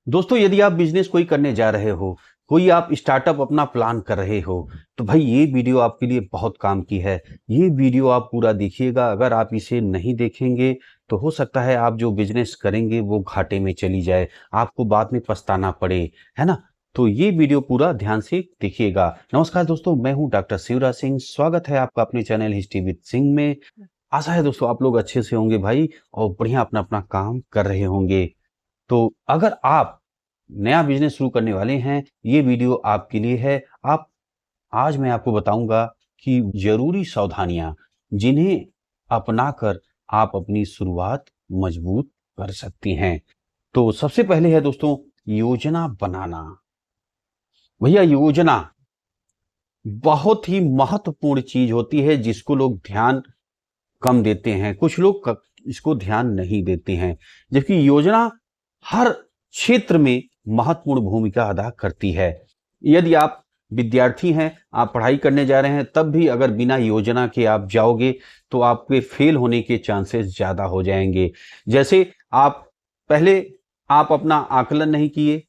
दोस्तों, यदि आप बिजनेस कोई करने जा रहे हो, कोई आप स्टार्टअप अपना प्लान कर रहे हो, तो भाई ये वीडियो आपके लिए बहुत काम की है। ये वीडियो आप पूरा देखिएगा। अगर आप इसे नहीं देखेंगे तो हो सकता है आप जो बिजनेस करेंगे वो घाटे में चली जाए, आपको बाद में पछताना पड़े, है ना। तो ये वीडियो पूरा ध्यान से देखिएगा। नमस्कार दोस्तों, मैं हूं डॉक्टर शिवराज सिंह। स्वागत है आपका अपने चैनल हिस्ट्री विद सिंह में। आशा है दोस्तों आप लोग अच्छे से होंगे भाई, और बढ़िया अपना अपना काम कर रहे होंगे। तो अगर आप नया बिजनेस शुरू करने वाले हैं, ये वीडियो आपके लिए है। आप आज मैं आपको बताऊंगा कि जरूरी सावधानियां जिन्हें अपनाकर आप अपनी शुरुआत मजबूत कर सकती हैं। तो सबसे पहले है दोस्तों, योजना बनाना। भैया, योजना बहुत ही महत्वपूर्ण चीज होती है जिसको लोग ध्यान कम देते हैं। कुछ लोग इसको ध्यान नहीं देते हैं, जबकि योजना हर क्षेत्र में महत्वपूर्ण भूमिका अदा करती है। यदि आप विद्यार्थी हैं, आप पढ़ाई करने जा रहे हैं, तब भी अगर बिना योजना के आप जाओगे तो आपके फेल होने के चांसेस ज्यादा हो जाएंगे। जैसे आप पहले आप अपना आकलन नहीं किए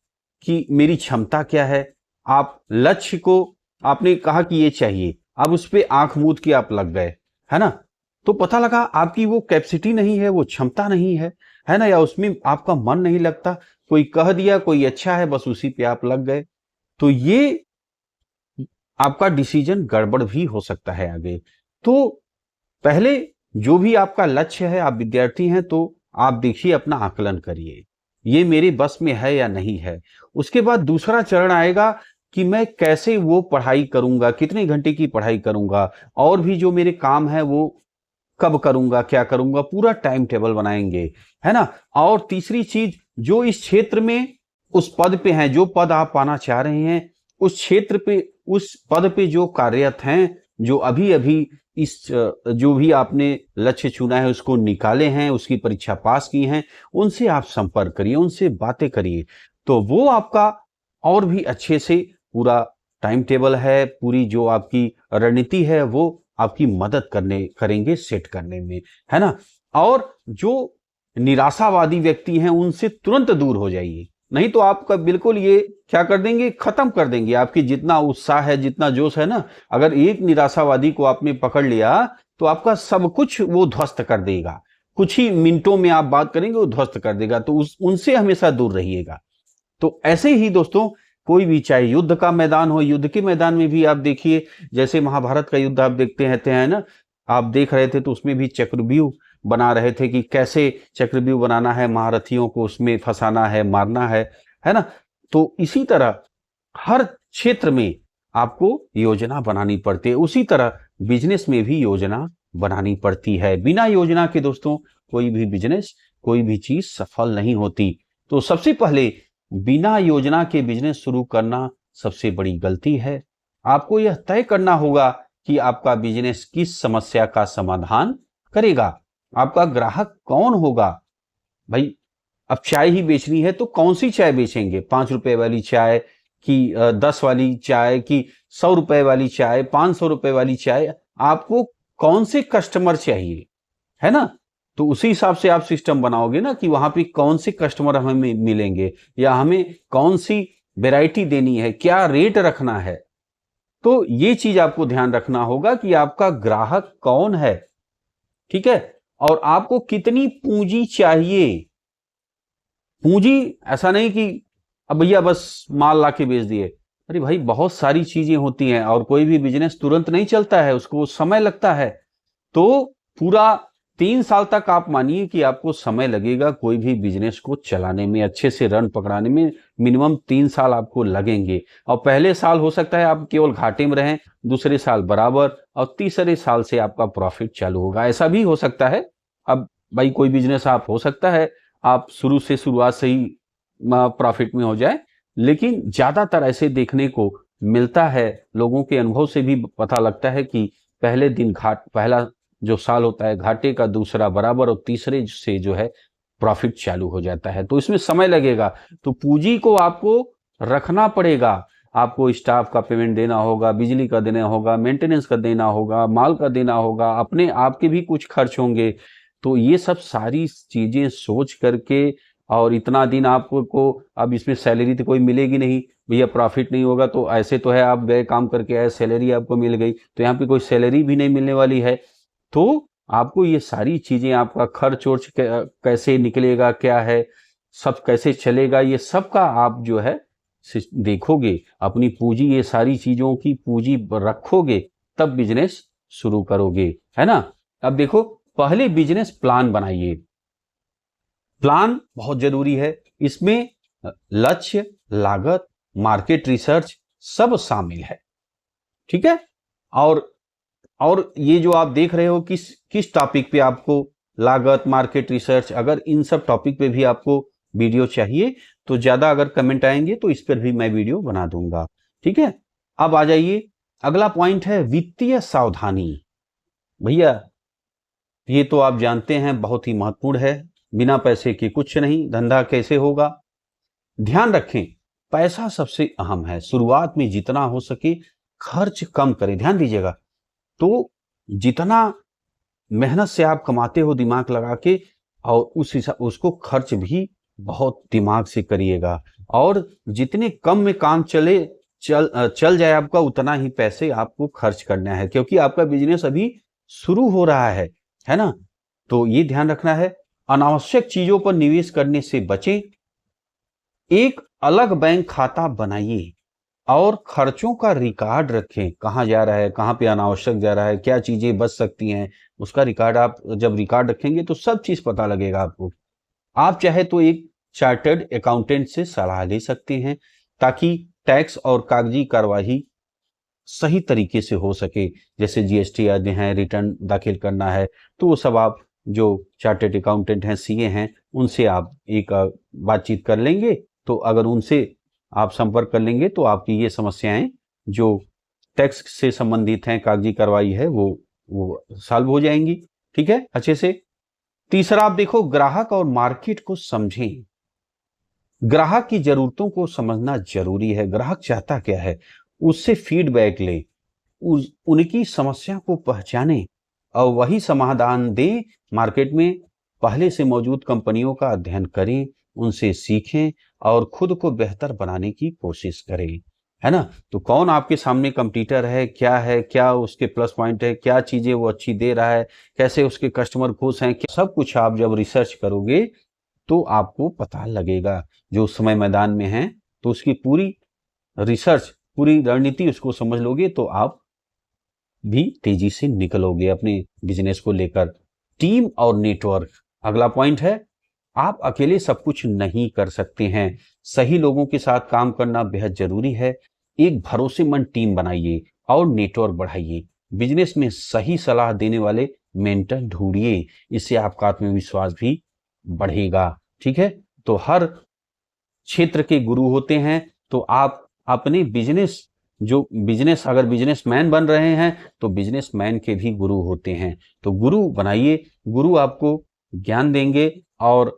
कि मेरी क्षमता क्या है। आप लक्ष्य को आपने कहा कि ये चाहिए, अब उस पर आंख मूंद के आप लग गए, है ना। तो पता लगा आपकी वो कैपेसिटी नहीं है, वो क्षमता नहीं है ना, या उसमें आपका मन नहीं लगता। कोई कह दिया कोई अच्छा है, बस उसी पे आप लग गए। तो ये आपका डिसीजन गड़बड़ भी हो सकता है आगे। तो पहले जो भी आपका लक्ष्य है, आप विद्यार्थी हैं तो आप देखिए, अपना आकलन करिए, ये मेरे बस में है या नहीं है। उसके बाद दूसरा चरण आएगा कि मैं कैसे वो पढ़ाई करूंगा, कितने घंटे की पढ़ाई करूंगा, और भी जो मेरे काम है वो कब करूंगा, क्या करूंगा, पूरा टाइम टेबल बनाएंगे, है ना। और तीसरी चीज, जो इस क्षेत्र में उस पद पे हैं, जो पद आप पाना चाह रहे हैं, उस क्षेत्र पे, उस पद पे जो कार्यरत हैं, जो अभी अभी इस जो भी आपने लक्ष्य चुना है उसको निकाले हैं, उसकी परीक्षा पास की हैं, उनसे आप संपर्क करिए, उनसे बातें करिए। तो वो आपका और भी अच्छे से पूरा टाइम टेबल है, पूरी जो आपकी रणनीति है, वो आपकी मदद करेंगे सेट करने में, है ना। और जो निराशावादी व्यक्ति हैं उनसे तुरंत दूर हो जाइए, नहीं तो आपका बिल्कुल ये क्या कर देंगे, खत्म कर देंगे आपकी जितना उत्साह है, जितना जोश है ना। अगर एक निराशावादी को आपने पकड़ लिया तो आपका सब कुछ वो ध्वस्त कर देगा। कुछ ही मिनटों में आप बात करेंगे, वो ध्वस्त कर देगा। तो उनसे हमेशा दूर रहिएगा। तो ऐसे ही दोस्तों, कोई भी चाहे युद्ध का मैदान हो, युद्ध के मैदान में भी आप देखिए, जैसे महाभारत का युद्ध आप देखते रहते हैं ना, आप देख रहे थे तो उसमें भी चक्रव्यूह बना रहे थे कि कैसे चक्रव्यूह बनाना है, महारथियों को उसमें फंसाना है, मारना है ना। तो इसी तरह हर क्षेत्र में आपको योजना बनानी पड़ती है। उसी तरह बिजनेस में भी योजना बनानी पड़ती है। बिना योजना के दोस्तों कोई भी बिजनेस, कोई भी चीज सफल नहीं होती। तो सबसे पहले बिना योजना के बिजनेस शुरू करना सबसे बड़ी गलती है। आपको यह तय करना होगा कि आपका बिजनेस किस समस्या का समाधान करेगा, आपका ग्राहक कौन होगा। भाई, अब चाय ही बेचनी है तो कौन सी चाय बेचेंगे, 5 रुपए वाली चाय कि 10 वाली चाय कि 100 रुपए वाली चाय, 500 रुपए वाली चाय, आपको कौन से कस्टमर चाहिए, है ना। तो उसी हिसाब से आप सिस्टम बनाओगे ना कि वहां पे कौन से कस्टमर हमें मिलेंगे, या हमें कौन सी वैरायटी देनी है, क्या रेट रखना है। तो ये चीज आपको ध्यान रखना होगा कि आपका ग्राहक कौन है, ठीक है। और आपको कितनी पूंजी चाहिए। पूंजी ऐसा नहीं कि अब भैया बस माल लाके बेच दिए। अरे भाई, बहुत सारी चीजें होती हैं, और कोई भी बिजनेस तुरंत नहीं चलता है, उसको समय लगता है। तो पूरा 3 साल तक आप मानिए कि आपको समय लगेगा कोई भी बिजनेस को चलाने में, अच्छे से रन पकड़ाने में। मिनिमम 3 साल आपको लगेंगे। और पहले साल हो सकता है आप केवल घाटे में रहें, दूसरे साल बराबर, और तीसरे साल से आपका प्रॉफिट चालू होगा। ऐसा भी हो सकता है। अब भाई, कोई बिजनेस आप हो सकता है आप शुरुआत से ही प्रॉफिट में हो जाए, लेकिन ज्यादातर ऐसे देखने को मिलता है। लोगों के अनुभव से भी पता लगता है कि पहले दिन पहला जो साल होता है घाटे का, दूसरा बराबर, और तीसरे से जो है प्रॉफिट चालू हो जाता है। तो इसमें समय लगेगा। तो पूंजी को आपको रखना पड़ेगा। आपको स्टाफ का पेमेंट देना होगा, बिजली का देना होगा, मेंटेनेंस का देना होगा, माल का देना होगा, अपने आपके भी कुछ खर्च होंगे। तो ये सब सारी चीजें सोच करके और इतना दिन आपको अब इसमें सैलरी तो कोई मिलेगी नहीं, भैया प्रॉफिट नहीं होगा, तो ऐसे तो है आप गए काम करके आए, सैलरी आपको मिल गई, तो यहाँ पे कोई सैलरी भी नहीं मिलने वाली है। तो आपको ये सारी चीजें, आपका खर्च वर्च कैसे निकलेगा, क्या है, सब कैसे चलेगा, ये सब का आप जो है देखोगे, अपनी पूंजी, ये सारी चीजों की पूंजी रखोगे, तब बिजनेस शुरू करोगे, है ना। अब देखो, पहले बिजनेस प्लान बनाइए। प्लान बहुत जरूरी है, इसमें लक्ष्य, लागत, मार्केट रिसर्च सब शामिल है, ठीक है। और ये जो आप देख रहे हो किस टॉपिक पे आपको लागत, मार्केट रिसर्च, अगर इन सब टॉपिक पे भी आपको वीडियो चाहिए तो ज्यादा अगर कमेंट आएंगे तो इस पर भी मैं वीडियो बना दूंगा, ठीक है। अब आ जाइए, अगला पॉइंट है वित्तीय सावधानी। भैया ये तो आप जानते हैं बहुत ही महत्वपूर्ण है, बिना पैसे के कुछ नहीं, धंधा कैसे होगा। ध्यान रखें, पैसा सबसे अहम है, शुरुआत में जितना हो सके खर्च कम करें, ध्यान दीजिएगा। तो जितना मेहनत से आप कमाते हो दिमाग लगा के, और उस हिसाब उसको खर्च भी बहुत दिमाग से करिएगा, और जितने कम में काम चल जाए आपका, उतना ही पैसे आपको खर्च करना है, क्योंकि आपका बिजनेस अभी शुरू हो रहा है ना। तो ये ध्यान रखना है, अनावश्यक चीजों पर निवेश करने से बचें। एक अलग बैंक खाता बनाइए और खर्चों का रिकॉर्ड रखें, कहाँ जा रहा है, कहाँ पे अनावश्यक जा रहा है, क्या चीजें बच सकती हैं, उसका रिकॉर्ड। आप जब रिकॉर्ड रखेंगे तो सब चीज पता लगेगा आपको। आप चाहे तो एक चार्टर्ड अकाउंटेंट से सलाह ले सकते हैं, ताकि टैक्स और कागजी कार्यवाही सही तरीके से हो सके। जैसे जीएसटी आदि हैं, रिटर्न दाखिल करना है, तो वो सब आप जो चार्टर्ड अकाउंटेंट हैं, सीए हैं, उनसे आप एक बातचीत कर लेंगे। तो अगर उनसे आप संपर्क कर लेंगे तो आपकी ये समस्याएं जो टैक्स से संबंधित हैं, कागजी कार्रवाई है, वो सॉल्व हो जाएंगी, ठीक है, अच्छे से। तीसरा, आप देखो, ग्राहक और मार्केट को समझें। ग्राहक की जरूरतों को समझना जरूरी है, ग्राहक चाहता क्या है, उससे फीडबैक ले, उनकी समस्या को पहचाने और वही समाधान दें। मार्केट में पहले से मौजूद कंपनियों का अध्ययन करें, उनसे सीखें और खुद को बेहतर बनाने की कोशिश करें, है ना। तो कौन आपके सामने कंपटीटर है, क्या उसके प्लस पॉइंट है, क्या चीजें वो अच्छी दे रहा है, कैसे उसके कस्टमर खुश हैं, सब कुछ आप जब रिसर्च करोगे तो आपको पता लगेगा। जो उस समय मैदान में है तो उसकी पूरी रिसर्च, पूरी रणनीति उसको समझ लोगे तो आप भी तेजी से निकलोगे अपने बिजनेस को लेकर। टीम और नेटवर्क अगला पॉइंट है। आप अकेले सब कुछ नहीं कर सकते हैं, सही लोगों के साथ काम करना बेहद जरूरी है। एक भरोसेमंद टीम बनाइए और नेटवर्क बढ़ाइए। बिजनेस में सही सलाह देने वाले मेंटर ढूंढिए, इससे आपका आत्मविश्वास भी बढ़ेगा, ठीक है। तो हर क्षेत्र के गुरु होते हैं, तो आप अपने बिजनेस अगर बिजनेसमैन बन रहे हैं तो बिजनेसमैन के भी गुरु होते हैं। तो गुरु बनाइए, गुरु आपको ज्ञान देंगे और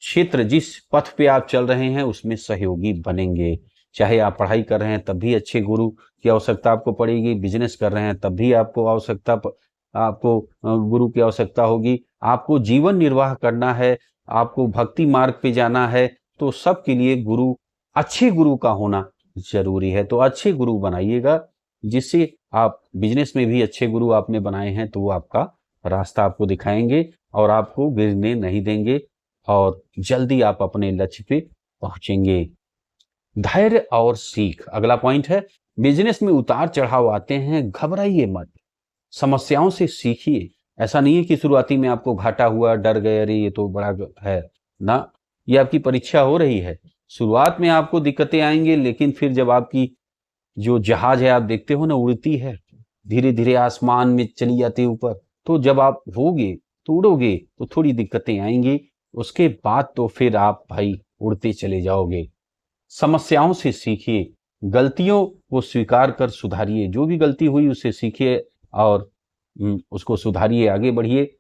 क्षेत्र जिस पथ पे आप चल रहे हैं उसमें सहयोगी बनेंगे। चाहे आप पढ़ाई कर रहे हैं तब भी अच्छे गुरु की आवश्यकता आपको पड़ेगी, बिजनेस कर रहे हैं तब भी आपको गुरु की आवश्यकता होगी। आपको जीवन निर्वाह करना है, आपको भक्ति मार्ग पे जाना है, तो सबके लिए अच्छे गुरु का होना जरूरी है। तो अच्छे गुरु बनाइएगा, जिससे आप बिजनेस में भी अच्छे गुरु आपने बनाए हैं तो वो आपका रास्ता आपको दिखाएंगे और आपको गिरने नहीं देंगे और जल्दी आप अपने लक्ष्य पे पहुंचेंगे। धैर्य और सीख अगला पॉइंट है। बिजनेस में उतार चढ़ाव आते हैं, घबराइए मत, समस्याओं से सीखिए। ऐसा नहीं है कि शुरुआती में आपको घाटा हुआ, डर गए, अरे ये तो बड़ा है ना, ये आपकी परीक्षा हो रही है। शुरुआत में आपको दिक्कतें आएंगे, लेकिन फिर जब आपकी जो जहाज है आप देखते हो ना उड़ती है, धीरे धीरे आसमान में चली जाती है ऊपर, तो जब आप होगे तो उड़ोगे तो थोड़ी दिक्कतें आएंगी, उसके बाद तो फिर आप भाई उड़ते चले जाओगे। समस्याओं से सीखिए, गलतियों को स्वीकार कर सुधारिए, जो भी गलती हुई उससे सीखिए और उसको सुधारिए, आगे बढ़िए।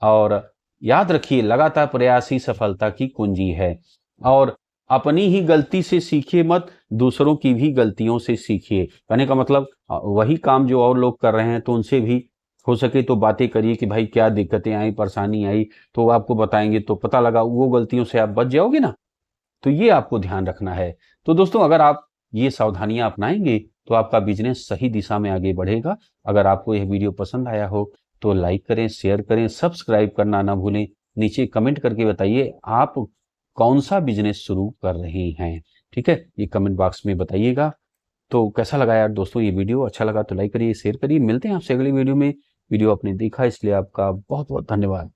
और याद रखिए, लगातार प्रयास ही सफलता की कुंजी है। और अपनी ही गलती से सीखिए मत, दूसरों की भी गलतियों से सीखिए। कहने का मतलब वही काम जो और लोग कर रहे हैं तो उनसे भी हो सके तो बातें करिए कि भाई क्या दिक्कतें आई, परेशानी आई, तो वो आपको बताएंगे, तो पता लगा वो गलतियों से आप बच जाओगे ना। तो ये आपको ध्यान रखना है। तो दोस्तों, अगर आप ये सावधानियां अपनाएंगे तो आपका बिजनेस सही दिशा में आगे बढ़ेगा। अगर आपको यह वीडियो पसंद आया हो तो लाइक करें, शेयर करें, सब्सक्राइब करना ना भूलें। नीचे कमेंट करके बताइए आप कौन सा बिजनेस शुरू कर रहे हैं। ठीक है, ये कमेंट बॉक्स में बताइएगा। तो कैसा लगा यार दोस्तों ये वीडियो? अच्छा लगा तो लाइक करिए, शेयर करिए। मिलते हैं आपसे अगली वीडियो में। वीडियो आपने देखा इसलिए आपका बहुत बहुत धन्यवाद।